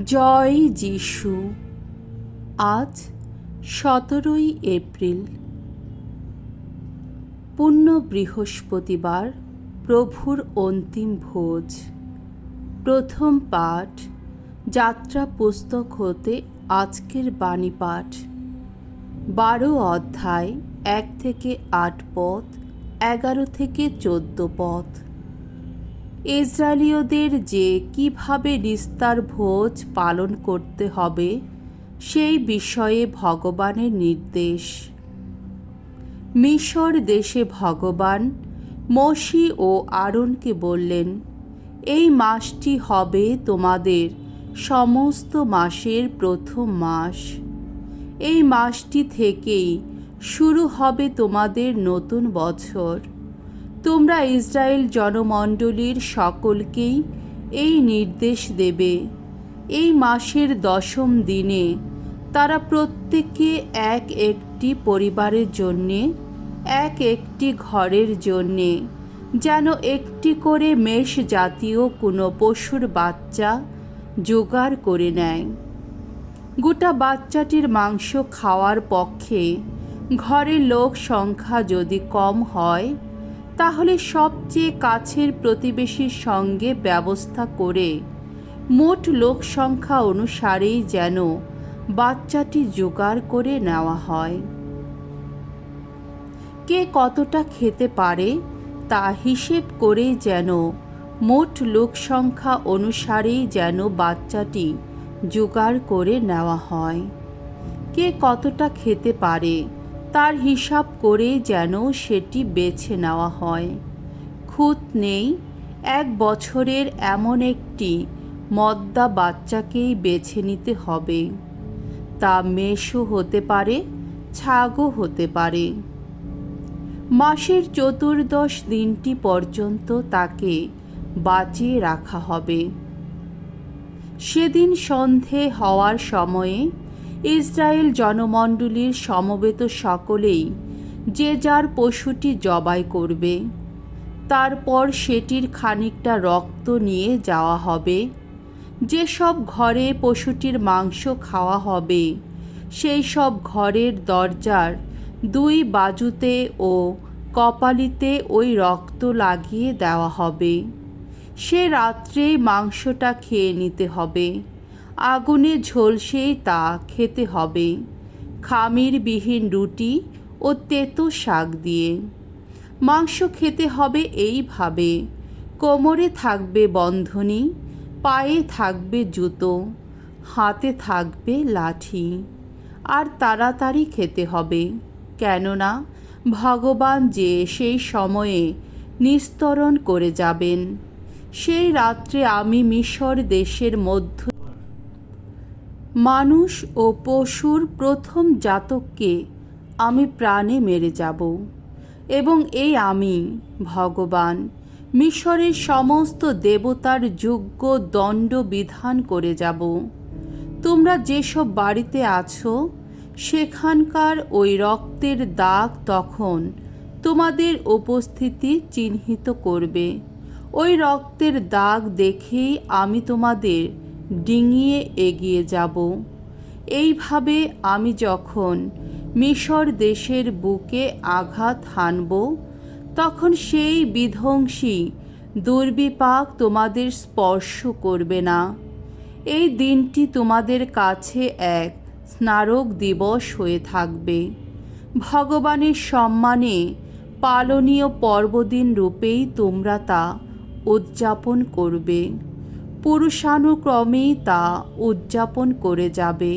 জয় যিশু। আজ 17ই এপ্রিল, পুণ্য বৃহস্পতিবার, প্রভুর অন্তিম ভোজ। প্রথম পাঠ যাত্রা পুস্তক হতে আজকের বাণী পাঠ, 12 অধ্যায় 1 থেকে 8 পদ, 11 থেকে 14 পদ। ইসরায়েলীয়দের যে কিভাবে নিস্তার ভোজ পালন করতে হবে সেই বিষয়ে ভগবানের নির্দেশ। মিশর দেশে ভগবান মোশে ও আরনকে বললেন, এই মাসটি হবে তোমাদের সমস্ত মাসের প্রথম মাস। এই মাসটি থেকেই শুরু হবে তোমাদের নতুন বছর। তোমরা ইসরায়েল জনমণ্ডলীর সকলকেই এই নির্দেশ দেবে, এই মাসের 10ম দিনে তারা প্রত্যেকে এক একটি পরিবারের জন্যে, এক একটি ঘরের জন্যে যেন একটি করে মেষ জাতীয় কোনো পশুর বাচ্চা জোগাড় করে নেয়। গোটা বাচ্চাটির মাংস খাওয়ার পক্ষে ঘরের লোক সংখ্যা যদি কম হয়, তাহলে সবচেয়ে কাছের প্রতিবেশীর সঙ্গে ব্যবস্থা করে মোট লোক সংখ্যা অনুসারেই যেন বাচ্চাটি জোগাড় করে নেওয়া হয়। কে কতটা খেতে পারে তা হিসেব করেই যেন মোট লোক সংখ্যা অনুসারেই যেন বাচ্চাটি জোগাড় করে নেওয়া হয়। কে কতটা খেতে পারে তার হিসাব করেই যেন সেটি বেছে নেওয়া হয়। খুঁত নেই, 1 বছরের এমন একটি মদ্দা বাচ্চাকেই বেছে নিতে হবে। তা মেষও হতে পারে, ছাগও হতে পারে। মাসের 14 দিনটি পর্যন্ত তাকে বাঁচিয়ে রাখা হবে। সেদিন সন্ধে হওয়ার সময়ে ইসরায়েল জনমণ্ডলীর সমবেত সকলেই যে যার পশুটি জবাই করবে। তারপর সেটির খানিকটা রক্ত নিয়ে যাওয়া হবে। যেসব ঘরে পশুটির মাংস খাওয়া হবে সেই সব ঘরের দরজার 2 বাজুতে ও কপালিতে ওই রক্ত লাগিয়ে দেওয়া হবে। সে রাত্রেই মাংসটা খেয়ে নিতে হবে। আগুনে ঝলসেই তা খেতে হবে, খামিরবিহীন রুটি ও তেতো শাক দিয়ে। মাংস খেতে হবে এইভাবে, কোমরে থাকবে বন্ধনী, পায়ে থাকবে জুতো, হাতে থাকবে লাঠি। আর তাড়াতাড়ি খেতে হবে, কেননা ভগবান যে সেই সময়ে নিস্তরণ করে যাবেন। সেই রাত্রে আমি মিশর দেশের মধ্য মানুষ ও পশুর প্রথম জাতককে আমি প্রাণে মেরে যাব, এবং এই আমি ভগবান মিশরের সমস্ত দেবতার যোগ্য দণ্ড বিধান করে যাব। তোমরা যেসব বাড়িতে আছো সেখানকার ওই রক্তের দাগ তখন তোমাদের উপস্থিতি চিহ্নিত করবে। ওই রক্তের দাগ দেখেই আমি তোমাদের ডিঙিয়ে এগিয়ে যাব। এইভাবে আমি যখন মিশর দেশের বুকে আঘাত হানব, তখন সেই বিধ্বংসী দুর্বিপাক তোমাদের স্পর্শ করবে না। এই দিনটি তোমাদের কাছে এক স্মারক দিবস হয়ে থাকবে, ভগবানের সম্মানে পালনীয় পর্বদিন রূপেই তোমরা তা উদযাপন করবে। পুরুষানুক্রমেই তা উদযাপন করে যাবে।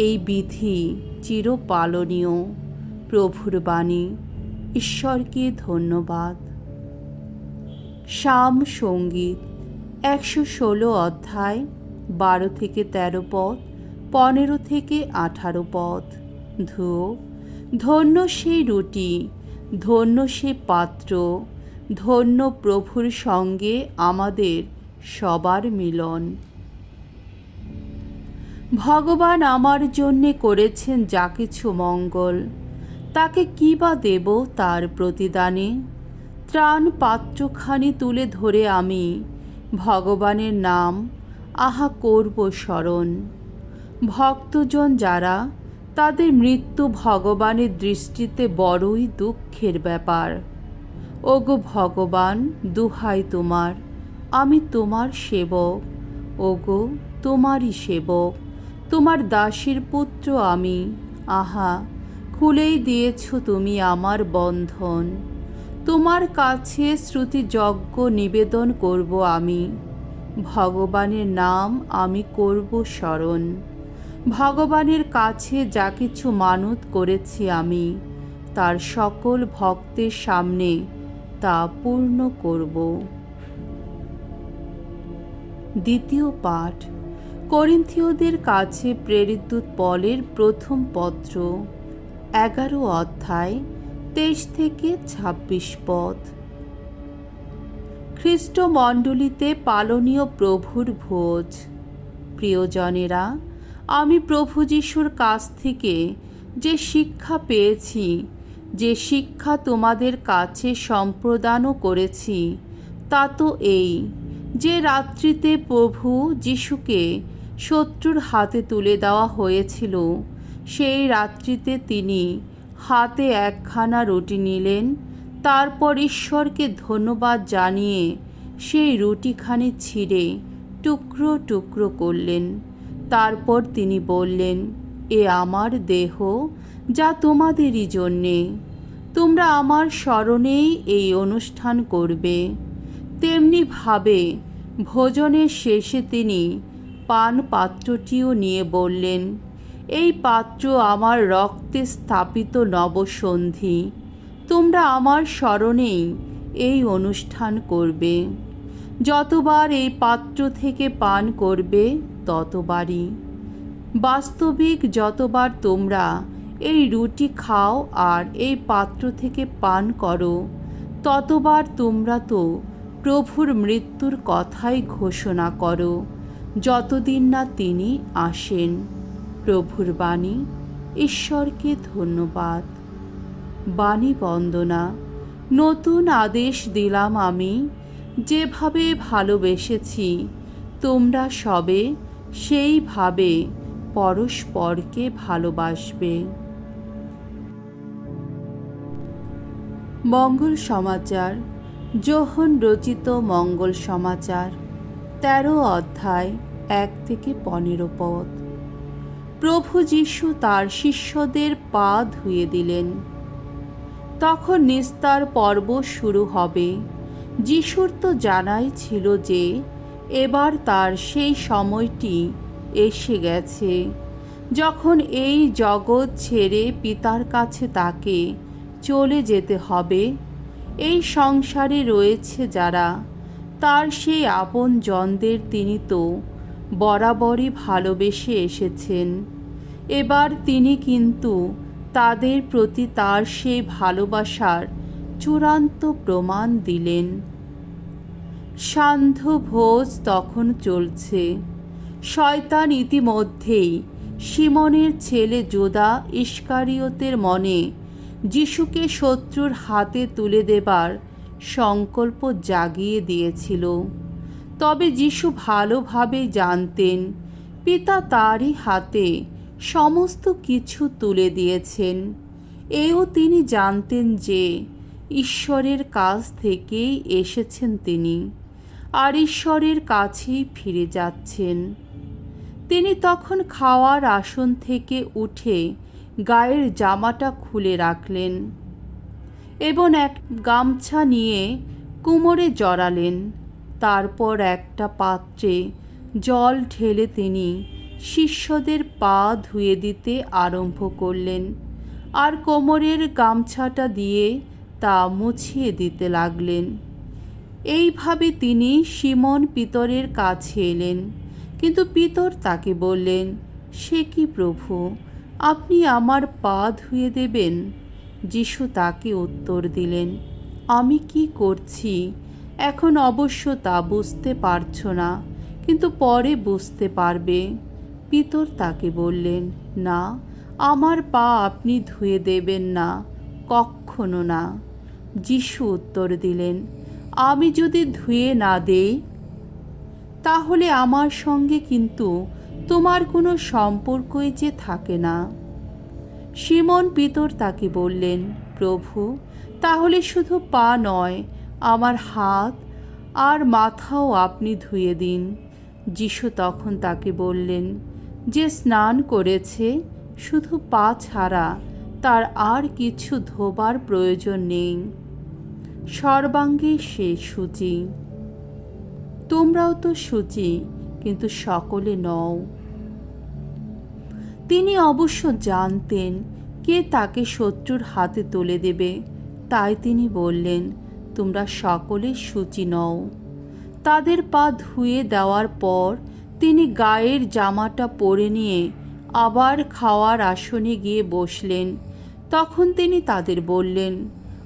এই বিধি চিরপালনীয়। প্রভুর বাণী। ঈশ্বরকে ধন্যবাদ। সাম সঙ্গীত 116 অধ্যায় 12 থেকে 13 পদ, 15 থেকে 18 পদ। ধুয়ো। ধন্য সেই রুটি, ধন্য সে পাত্র, ধন্য প্রভুর সঙ্গে আমাদের সবার মিলন। ভগবান আমার জন্যে করেছেন যা কিছু মঙ্গল, তাকে কি বা দেব তার প্রতিদানে। ত্রাণ পাত্রখানি তুলে ধরে আমি ভগবানের নাম আহা করব স্মরণ। ভক্তজন যারা, তাদের মৃত্যু ভগবানের দৃষ্টিতে বড়ই দুঃখের ব্যাপার। ওগো ভগবান, দুহাই তোমার, আমি তোমার সেবক। ওগো তোমারই সেবক, তোমার দাসীর পুত্র আমি। আহা, খুলেই দিয়েছ তুমি আমার বন্ধন। তোমার কাছে শ্রুতিযজ্ঞ নিবেদন করব আমি। ভগবানের নাম আমি করব স্মরণ। ভগবানের কাছে যা কিছু মানত করেছি আমি, তার সকল ভক্তের সামনে তা পূর্ণ করব। দ্বিতীয় পাঠ করিন্থীয়দের কাছে প্রেরিত পলের প্রথম পত্র, 11 অধ্যায় 23 থেকে 26 পদ। খ্রিস্টমণ্ডলীতে পালনীয় প্রভুর ভোজ। প্রিয়জনেরা, আমি প্রভু যিশুর কাছ থেকে যে শিক্ষা পেয়েছি, যে শিক্ষা তোমাদের কাছে সম্প্রদানও করেছি, তা তো এই যে রাত্রিতে প্রভু যিশুকে শত্রুর হাতে তুলে দেওয়া হয়েছিল, সেই রাত্রিতে তিনি হাতে একখানা রুটি নিলেন, তারপর ঈশ্বরকে ধন্যবাদ জানিয়ে সেই রুটিখানি ছিঁড়ে টুকরো টুকরো করলেন। তারপর তিনি বললেন, এ আমার দেহ, যা তোমাদেরই জন্যে। তোমরা আমার স্মরণেই এই অনুষ্ঠান করবে। তেমনিভাবে ভোজনের শেষে তিনি পান পাত্রটিও নিয়ে বললেন, এই পাত্র আমার রক্তে স্থাপিত নবসন্ধি। তোমরা আমার স্মরণেই এই অনুষ্ঠান করবে। যতবার এই পাত্র থেকে পান করবে, ততবারই। বাস্তবিক যতবার তোমরা এই রুটি খাও আর এই পাত্র থেকে পান করো, ততবার তোমরা তো প্রভুর মৃত্যুর কথাই ঘোষণা করো, যতদিন না তিনি আসেন। প্রভুর বাণী। ঈশ্বরকে ধন্যবাদ। বাণী বন্দনা। নতুন আদেশ দিলাম আমি, যেভাবে ভালোবেসেছি তোমরা সবে সেইভাবে পরস্পরকে ভালোবাসবে। মঙ্গল সমাচার। যোহন রচিত মঙ্গল সমাচার, 13 অধ্যায় 1 থেকে 15 পদ। প্রভু যিশু তার শিষ্যদের পা ধুয়ে দিলেন। তখন নিস্তার পর্ব শুরু হবে। যিশুর তো জানাই ছিল যে এবার তার সেই সময়টি এসে গেছে, যখন এই জগৎ ছেড়ে পিতার কাছে তাকে চলে যেতে হবে। এই সংসারে রয়েছে যারা, তার সেই আপন জনদের তিনি তো বরাবরই ভালোবেসে এসেছেন। এবার তিনি কিন্তু তাদের প্রতি তার সেই ভালোবাসার চূড়ান্ত প্রমাণ দিলেন। সান্ধ্য ভোজ তখন চলছে। শয়তান ইতিমধ্যেই সিমনের ছেলে যোদা ইস্কারিয়তের মনে যিশুকে শত্রুর হাতে তুলে দেবার সংকল্প জাগিয়ে দিয়েছিল। তবে যিশু ভালোভাবেই জানতেন পিতা তারই হাতে সমস্ত কিছু তুলে দিয়েছেন। এও তিনি জানতেন যে ঈশ্বরের কাছ থেকেই এসেছেন তিনি, আর ঈশ্বরের কাছেই ফিরে যাচ্ছেন। তিনি তখন খাওয়ার আসন থেকে উঠে গায়ের জামাটা খুলে রাখলেন এবং এক গামছা নিয়ে কোমরে জড়ালেন। তারপর একটা পাত্রে জল ঢেলে তিনি শিষ্যদের পা ধুয়ে দিতে আরম্ভ করলেন, আর কোমরের গামছাটা দিয়ে তা মুছিয়ে দিতে লাগলেন। এইভাবে তিনি সিমন পিতরের কাছে এলেন। কিন্তু পিতর তাকে বললেন, সে কি প্রভু, আপনি আমার পা ধুয়ে দেবেন? যিশু তাকে উত্তর দিলেন, আমি কি করছি এখন অবশ্য তা বুঝতে পারছ না, কিন্তু পরে বুঝতে পারবে। পিতর তাকে বললেন, না, আমার পা আপনি ধুয়ে দেবেন না, কক্ষনো না। যিশু উত্তর দিলেন, আমি যদি ধুয়ে না দেই তাহলে আমার সঙ্গে কিন্তু তোমার কোনো সম্পর্কই যে থাকে না। সিমন পিতর তাকে বললেন, প্রভু, তাহলে শুধু পা নয়, আমার হাত আর মাথাও আপনি ধুয়ে দিন। যিশু তখন তাকে বললেন, যে স্নান করেছে শুধু পা ছাড়া তার আর কিছু ধোবার প্রয়োজন নেই, সর্বাঙ্গে সে শুচি। তোমরাও তো শুচি, কিন্তু সকলে নও। তিনি অবশ্য জানতেন কে তাকে শত্রুর হাতে তুলে দেবে, তাই তিনি বললেন, তোমরা সকলে শুচি নও। তাদের পা ধুয়ে দেওয়ার পর তিনি গায়ের জামাটা পরে নিয়ে আবার খাওয়ার আসনে গিয়ে বসলেন। তখন তিনি তাদের বললেন,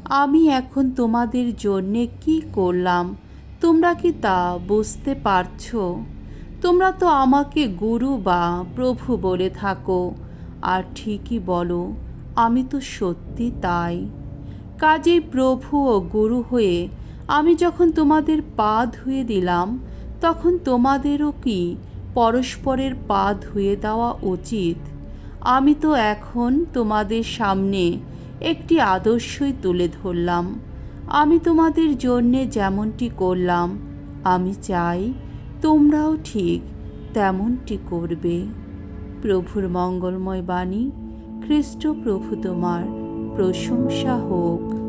আমি এখন তোমাদের জন্যে কি করলাম তোমরা কি তা বুঝতে পারছ? তোমরা তো আমাকে গুরু বা প্রভু বলে থাকো, আর ঠিকই বলো, আমি তো সত্যি তাই। কাজেই প্রভু ও গুরু হয়ে আমি যখন তোমাদের পা ধুয়ে দিলাম, তখন তোমাদেরও কি পরস্পরের পা ধুয়ে দেওয়া উচিত? আমি তো এখন তোমাদের সামনে একটি আদর্শই তুলে ধরলাম। আমি তোমাদের জন্যে যেমনটি করলাম, আমি চাই তোমরাও ঠিক তেমনটি করবে। প্রভুর মঙ্গলময় বাণী। খ্রিস্ট প্রভু তোমার প্রশংসা হোক।